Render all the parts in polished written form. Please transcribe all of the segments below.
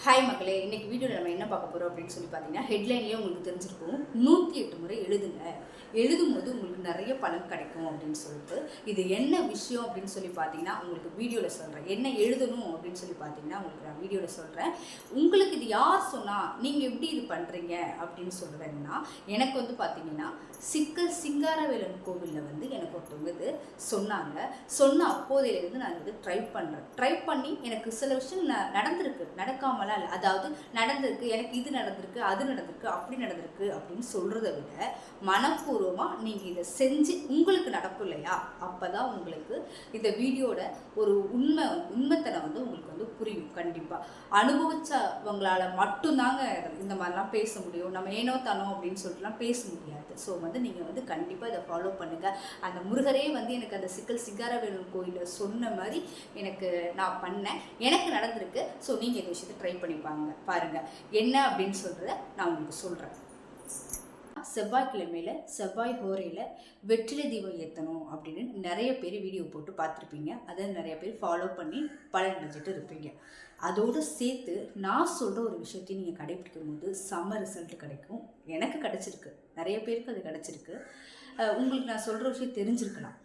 Hi மக்களே, இன்னைக்கு வீடியோவில் நம்ம என்ன பார்க்க போகிறோம் அப்படின்னு சொல்லி பார்த்தீங்கன்னா, ஹெட்லைன்லேயே உங்களுக்கு தெரிஞ்சிருக்கும். 108 முறை எழுதுங்க, எழுதும்போது உங்களுக்கு நிறைய பலன் கிடைக்கும் அப்படின்னு சொல்லிட்டு. இது என்ன விஷயம் அப்படின்னு சொல்லி பார்த்தீங்கன்னா உங்களுக்கு வீடியோவில் சொல்கிறேன். என்ன எழுதணும் அப்படின்னு சொல்லி பார்த்தீங்கன்னா உங்களுக்கு நான் வீடியோவில் சொல்கிறேன். உங்களுக்கு இது யார் சொன்னால் நீங்கள் எப்படி இது பண்ணுறீங்க அப்படின்னு சொல்கிறேன்னா, எனக்கு வந்து பார்த்தீங்கன்னா சிங்காரவேலன் கோவிலில் எனக்கு ஒருத்தவங்க இது சொன்ன அப்போதையிலேருந்து நான் ட்ரை பண்ணி எனக்கு சில விஷயம் நடந்திருக்கு, நடக்காமலாம் இல்லை. அதாவது நடந்திருக்கு, எனக்கு இது நடந்திருக்கு, அது நடந்திருக்கு, அப்படி நடந்திருக்கு அப்படின்னு சொல்கிறத விட மனப்பூர்வமாக நீங்கள் இதை செஞ்சு உங்களுக்கு நடக்கும் இல்லையா, அப்போ தான் உங்களுக்கு இந்த வீடியோட ஒரு உண்மைத்தனை உங்களுக்கு புரியும். கண்டிப்பாக அனுபவிச்சவங்களால் மட்டும்தாங்க இந்த மாதிரிலாம் பேச முடியும். நம்ம ஏனோ தானோ அப்படின்னு சொல்லிட்டுலாம் பேச முடியாது. ஸோ நீங்கள் கண்டிப்பாக இதை ஃபாலோ பண்ணுங்கள். அந்த முருகரே எனக்கு அந்த சிங்காரவேலன் கோயிலில் சொன்ன மாதிரி நான் பண்ணேன், எனக்கு நடந்திருக்கு. ஸோ நீங்கள் இந்த விஷயத்தை ட்ரை பண்ணி பாருங்கள். என்ன அப்படின்னு சொல்கிறத நான் உங்களுக்கு சொல்கிறேன். செவ்வாய்க்கிழமையில செவ்வாய் ஹோரையில் வெற்றிலை தீபம் ஏற்றணும் அப்படின்னு நிறைய பேர் வீடியோ போட்டு பார்த்துருப்பீங்க. அதை நிறைய பேர் ஃபாலோ பண்ணி பலன் அடைஞ்சிட்டு இருப்பீங்க. அதோடு சேர்த்து நான் சொல்கிற ஒரு விஷயத்தையும் நீங்கள் கடைப்பிடிக்கும் போது செம்ம ரிசல்ட் கிடைக்கும். எனக்கு கிடச்சிருக்கு, நிறைய பேருக்கு அது கிடச்சிருக்கு. உங்களுக்கு நான் சொல்கிற விஷயம் தெரிஞ்சிருக்கலாம்.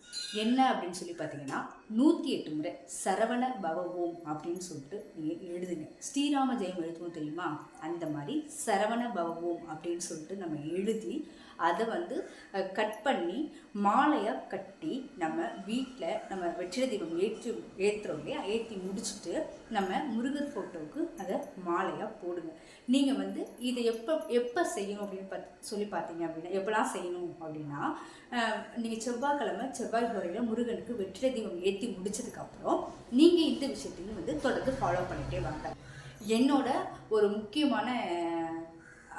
என்ன அப்படின்னு சொல்லி பார்த்தீங்கன்னா, 108 முறை சரவண பவ ஓம் அப்படின்னு சொல்லிட்டு நீங்கள் எழுதுங்க. ஸ்ரீராம ஜெயம் எழுதுவோம் தெரியுமா, அந்த மாதிரி சரவண பவ ஓம் அப்படின்னு சொல்லிட்டு நம்ம எழுதி அதை கட் பண்ணி மாலையாக கட்டி நம்ம வீட்டில் நம்ம வெற்றிலை தீபம் ஏற்றுறோம் இல்லையா, ஏற்றி முடிச்சுட்டு நம்ம முருகர் ஃபோட்டோவுக்கு அதை மாலையாக போடுங்க. நீங்கள் இதை எப்போ செய்யணும் அப்படின்னு சொல்லி பார்த்தீங்க அப்படின்னா, எப்போலாம் செய்யணும் அப்படின்னா, நீங்கள் செவ்வாய் ஹோரையில் முருகனுக்கு வெற்றிலை தீபம் ஏற்றி முடிச்சதுக்கப்புறம் நீங்கள் இந்த விஷயத்தையும் தொடர்ந்து ஃபாலோ பண்ணிகிட்டே வாங்க. என்னோட ஒரு முக்கியமான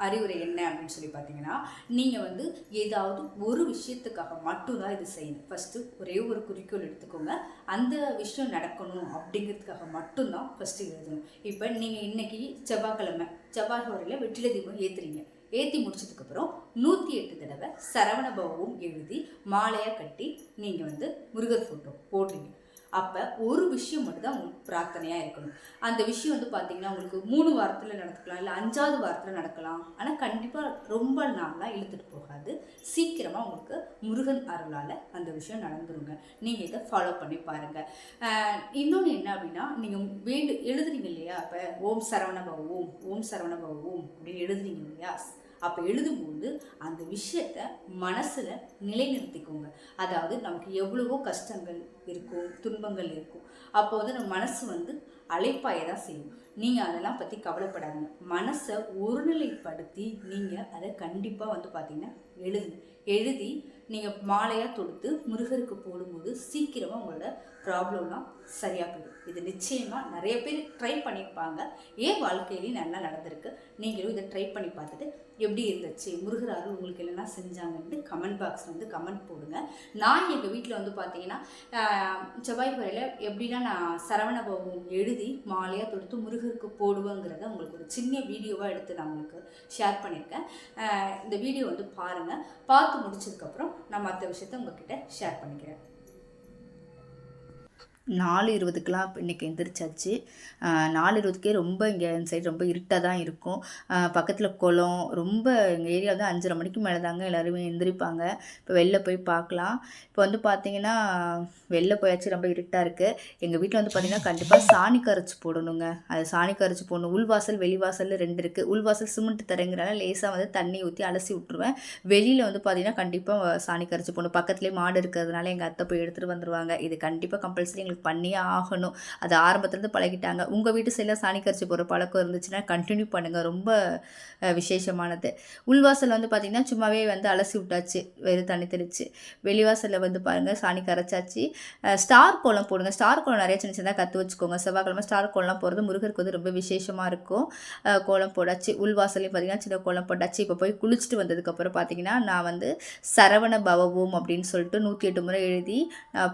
அறிவுரை என்ன அப்படின்னு சொல்லி பார்த்தீங்கன்னா, நீங்கள் ஏதாவது ஒரு விஷயத்துக்காக மட்டும்தான் இது செய்யணும். ஃபஸ்ட்டு ஒரே ஒரு குறிக்கோள் எடுத்துக்கோங்க. அந்த விஷயம் நடக்கணும் அப்படிங்கிறதுக்காக மட்டும்தான் ஃபஸ்ட்டு எழுதணும். இப்போ நீங்கள் இன்றைக்கி செவ்வாய் ஹோரையில் வெற்றிலை தீபம் ஏற்றுறீங்க. ஏற்றி முடிச்சதுக்கப்புறம் 108 தடவை சரவண பவவும் எழுதி மாலையாக கட்டி நீங்கள் முருகர் ஃபோட்டோ போடுறீங்க. அப்போ ஒரு விஷயம் மட்டும்தான் உங்களுக்கு பிரார்த்தனையாக இருக்கணும். அந்த விஷயம் பார்த்தீங்கன்னா உங்களுக்கு 3 வாரத்தில் நடக்கலாம், இல்லை 5ஆவது வாரத்தில் நடக்கலாம். ஆனால் கண்டிப்பாக ரொம்ப நாளாக இழுத்துட்டு போகாது. சீக்கிரமாக உங்களுக்கு முருகன் அருளால் அந்த விஷயம் நடந்துருங்க. நீங்கள் இதை ஃபாலோ பண்ணி பாருங்கள். இன்னொன்று என்ன அப்படின்னா, நீங்கள் எழுதுறீங்க இல்லையா, இப்போ ஓம் சரவண பவ ஓம், ஓம் சரவண பவ ஓம் அப்படின்னு எழுதுறீங்க இல்லையா, அப்போ எழுதும்போது அந்த விஷயத்த மனசில் நிலைநிறுத்திக்கோங்க. அதாவது நமக்கு எவ்வளவோ கஷ்டங்கள் இருக்கும், துன்பங்கள் இருக்கும். அப்போ நம்ம மனசு அலைப்பாய தான் செய்யும். நீங்கள் அதெல்லாம் பற்றி கவலைப்படாதீங்க. மனசை ஒருநிலைப்படுத்தி நீங்கள் அதை கண்டிப்பாக பார்த்தீங்கன்னா எழுதி நீங்கள் மாலையாக தொடுத்து முருகருக்கு போடும்போது சீக்கிரமாக உங்களோட ப்ராப்ளம்லாம் சரியாக போயிடும். இது நிச்சயமாக நிறைய பேர் ட்ரை பண்ணியிருப்பாங்க. என் வாழ்க்கையிலையும் நல்லா நடந்திருக்கு. நீங்களும் இதை ட்ரை பண்ணி பார்த்துட்டு எப்படி இருந்துச்சு, முருகர் அருள் உங்களுக்கு என்னென்னா செஞ்சாங்கன்ட்டு கமெண்ட் பாக்ஸில் கமெண்ட் போடுங்க. நான் எங்கள் வீட்டில் பார்த்தீங்கன்னா செவ்வாய் ஹோரையில் எப்படின்னா நான் சரவண பவம் எழுதி மாலையாக தொடுத்து முருகருக்கு போடுவேங்கிறத உங்களுக்கு ஒரு சின்ன வீடியோவாக எடுத்து நான் உங்களுக்கு ஷேர் பண்ணியிருக்கேன். இந்த வீடியோ பாருங்கள். பார்த்து முடிச்சதுக்கப்புறம் நான் மற்ற விஷயத்த உங்கள்கிட்ட ஷேர் பண்ணிக்கிறேன். 4:20க்கெலாம் இன்றைக்கி எந்திரிச்சாச்சு. 4:20க்கே ரொம்ப இங்கே இந்த சைடு ரொம்ப இருட்டாக தான் இருக்கும். பக்கத்தில் குளம் ரொம்ப எங்கள் ஏரியா 5:30 மணிக்கு மேலே தாங்க எல்லாருமே எந்திரிப்பாங்க. இப்போ வெளில போய் பார்க்கலாம். இப்போ பார்த்தீங்கன்னா வெளில போயாச்சு, ரொம்ப இருட்டாக இருக்குது. எங்கள் வீட்டில் பார்த்திங்கன்னா கண்டிப்பாக சாணி கரைச்சி போடணுங்க. அது சாணி கரைச்சி போடணும். உள்வாசல் வெளிவாசல் 2 இருக்குது. உள்வாசல் சிமெண்ட் தரங்கிறனால லேசாக தண்ணி ஊற்றி அலசி விட்ருவேன். வெளியில் பார்த்திங்கன்னா கண்டிப்பாக சாணி கரைச்சி போடணும். பக்கத்துலேயே மாடு இருக்கிறதுனால எங்கள் அத்தை போய் எடுத்துகிட்டு வந்துடுவாங்க. இது கண்டிப்பாக கம்பல்சரி பண்ணியே ஆகணும். அது ஆரம்பத்துலேருந்து பழகிட்டாங்க. உங்கள் வீட்டு சைடில் சாணி கரைச்சி போகிற பழக்கம் இருந்துச்சுன்னா கண்டினியூ பண்ணுங்கள். ரொம்ப விசேஷமானது. உள்வாசல் பார்த்திங்கன்னா சும்மாவே அலசி விட்டாச்சு, வெறும் தண்ணி தெளிச்சு. வெளிவாசலில் பாருங்கள் சாணி கரைச்சாச்சு. ஸ்டார் கோலம் போடுங்க. ஸ்டார் கோலம் நிறைய சின்ன சின்னதாக கற்று வச்சுக்கோங்க. செவ்வாய்க்கிழமை ஸ்டார் கோலம்லாம் போகிறது முருகருக்கு ரொம்ப விசேஷமாக இருக்கும். கோலம் போடாச்சு. உள்வாசலையும் பார்த்திங்கன்னா சின்ன கோலம் போட்டாச்சு. இப்போ போய் குளிச்சுட்டு வந்ததுக்கப்புறம் பார்த்திங்கன்னா நான் சரவண பவ ஓம் அப்படின்னு சொல்லிட்டு 108 முறை எழுதி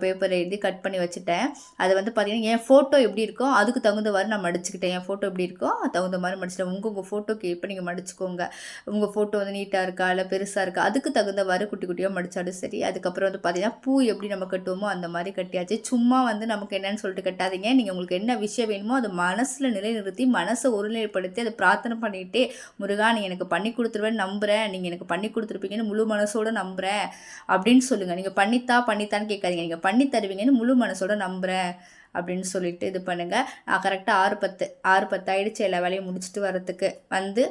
பேப்பர் எழுதி கட் பண்ணி வச்சுட்டேன். அதை வந்து பார்த்தீங்கன்னா என் ஃபோட்டோ எப்படி இருக்கோ அதுக்கு தகுந்தவாறு நான் மடிச்சுக்கிட்டேன். என் ஃபோட்டோ எப்படி இருக்கோ அது தகுந்த மாதிரி மடிச்சிட்டேன். உங்கள் ஃபோட்டோக்கு எப்போ நீங்கள் மடிச்சுக்கோங்க. உங்கள் ஃபோட்டோ வந்து நீட்டாக இருக்கா இல்லை பெருசாக இருக்கா அதுக்கு தகுந்தவாறு குட்டி குட்டியாக மடித்தாலும் சரி. அதுக்கப்புறம் வந்து பார்த்தீங்கன்னா பூ எப்படி நம்ம கட்டுவோமோ அந்த மாதிரி கட்டியாச்சு. சும்மா வந்து நமக்கு என்னன்னு சொல்லிட்டு கட்டாதீங்க. நீங்கள் உங்களுக்கு என்ன விஷயம் வேணுமோ அதை மனசில் நிலைநிறுத்தி மனசை ஒருநிலைப்படுத்தி அதை பிரார்த்தனை பண்ணிகிட்டே, முருகா நீ எனக்கு பண்ணி கொடுத்துருவேன்னு நம்புகிறேன், நீங்கள் எனக்கு பண்ணி கொடுத்துருப்பீங்கன்னு முழு மனசோடு நம்புகிறேன் அப்படின்னு சொல்லுங்கள். நீங்கள் பண்ணித்தான்னு கேட்காதீங்க. நீங்கள் பண்ணி தருவீங்கன்னு முழு மனசோட நம்புகிறேன் அப்படின்னு சொல்லிட்டு இது பண்ணுங்கள். நான் கரெக்டாக 6:10 ஆகிடுச்சு எல்லா வேலையும் முடிச்சுட்டு வரத்துக்கு. வந்து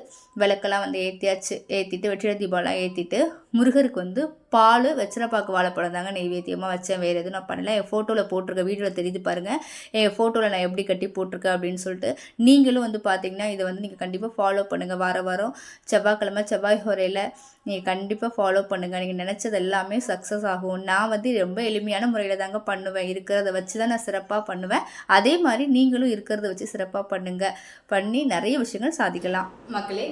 விளக்கெல்லாம் வந்து ஏற்றியாச்சு. ஏற்றிட்டு வெற்றிலை தீபம்லாம் ஏற்றிட்டு முருகருக்கு வந்து பால் வெற்றிலைப்பாக்கு வாழைப்பழம் தாங்க நெய்வேத்தியமாக வச்சேன். வேறு எதுவும் நான் பண்ணல. என் ஃபோட்டோவில் போட்டிருக்க வீடியோவில் தெரியுது பாருங்கள். என் ஃபோட்டோவில் நான் எப்படி கட்டி போட்டிருக்கேன் அப்படின்னு சொல்லிட்டு. நீங்களும் வந்து பார்த்தீங்கன்னா இதை வந்து நீங்கள் கண்டிப்பாக ஃபாலோ பண்ணுங்கள். வாரம் செவ்வாய்க்கிழமை செவ்வாய் ஹோரையில் நீங்கள் கண்டிப்பாக ஃபாலோ பண்ணுங்கள். நீங்கள் நினச்சது எல்லாமே சக்ஸஸ் ஆகும். நான் வந்து ரொம்ப எளிமையான முறையில் தாங்க பண்ணுவேன். இருக்கிறத வச்சு தான் நான் சிறப்பாக பண்ணுவேன். அதே மாதிரி நீங்களும் இருக்கிறத வச்சு சிறப்பாக பண்ணுங்கள். பண்ணி நிறைய விஷயங்கள் சாதிக்கலாம். மக்களே,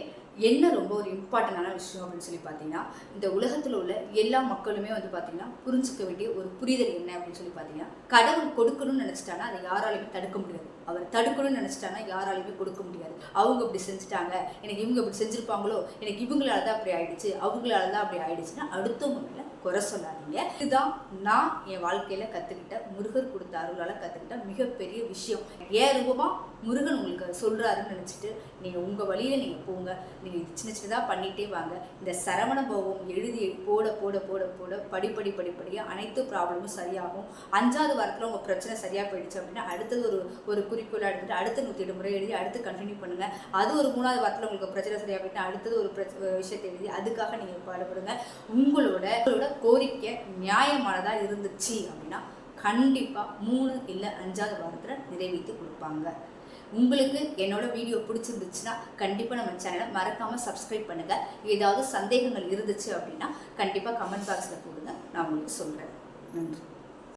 என்ன ரொம்ப ஒரு இம்பார்ட்டண்டான விஷயம் அப்படின்னு சொல்லி பார்த்தீங்கன்னா, இந்த உலகத்தில் உள்ள எல்லா மக்களுமே வந்து பார்த்தீங்கன்னா புரிஞ்சுக்க வேண்டிய ஒரு புரிதல் என்ன அப்படின்னு சொல்லி பார்த்தீங்கன்னா, கடவுள் கொடுக்கணும்னு நினச்சிட்டாங்கன்னா அதை யாராலையுமே தடுக்க முடியாது. அவர் தடுக்கணும்னு நினச்சிட்டாங்கன்னா யாராலையுமே கொடுக்க முடியாது. அவங்க இப்படி செஞ்சுட்டாங்க, எனக்கு இவங்க இப்படி செஞ்சுருப்பாங்களோ, எனக்கு இவங்களால தான் அப்படி ஆயிடுச்சு, அவங்களால தான் அப்படி ஆயிடுச்சுன்னா அடுத்தவங்க மேலே குறை சொல்லாதீங்க. இதுதான் நான் என் வாழ்க்கையில் கற்றுக்கிட்ட, முருகர் கொடுத்த அருளால் கற்றுக்கிட்ட மிகப்பெரிய விஷயம். ஏன் ரூபமாக முருகன் உங்களுக்கு சொல்கிறாருன்னு நினச்சிட்டு நீங்கள் உங்கள் வழியில் நீங்கள் போங்க. நீங்கள் சின்ன சின்னதாக பண்ணிகிட்டே வாங்க. இந்த சரவண பவம் எழுதி போட போட போட போட படிப்படியாக அனைத்து ப்ராப்ளமும் சரியாகும். 5வது வாரத்தில் உங்கள் பிரச்சனை சரியாக போயிடுச்சு அப்படின்னா அடுத்தது ஒரு குறிக்கோளாக எடுத்துகிட்டு அடுத்த 107 முறை எழுதி அடுத்து கண்டினியூ பண்ணுங்கள். அது ஒரு 3வது வாரத்தில் உங்களுக்கு பிரச்சனை சரியாக போயிட்டு அடுத்தது ஒரு விஷயத்தை எழுதி அதுக்காக நீங்கள் பாடுபடுங்க. உங்களோட கோரிக்கை நியாயமானதாக இருந்துச்சு அப்படின்னா கண்டிப்பாக 3 இல்லை 5வது வாரத்தில் நிறைவேற்றி கொடுப்பாங்க. உங்களுக்கு என்னோட வீடியோ பிடிச்சிருந்துச்சுன்னா கண்டிப்பாக நம்ம சேனலை மறக்காமல் சப்ஸ்கிரைப் பண்ணுங்கள். ஏதாவது சந்தேகங்கள் இருந்துச்சு அப்படின்னா கண்டிப்பாக கமெண்ட் பாக்ஸில் போடுங்க, நான் உங்களுக்கு சொல்கிறேன். நன்றி.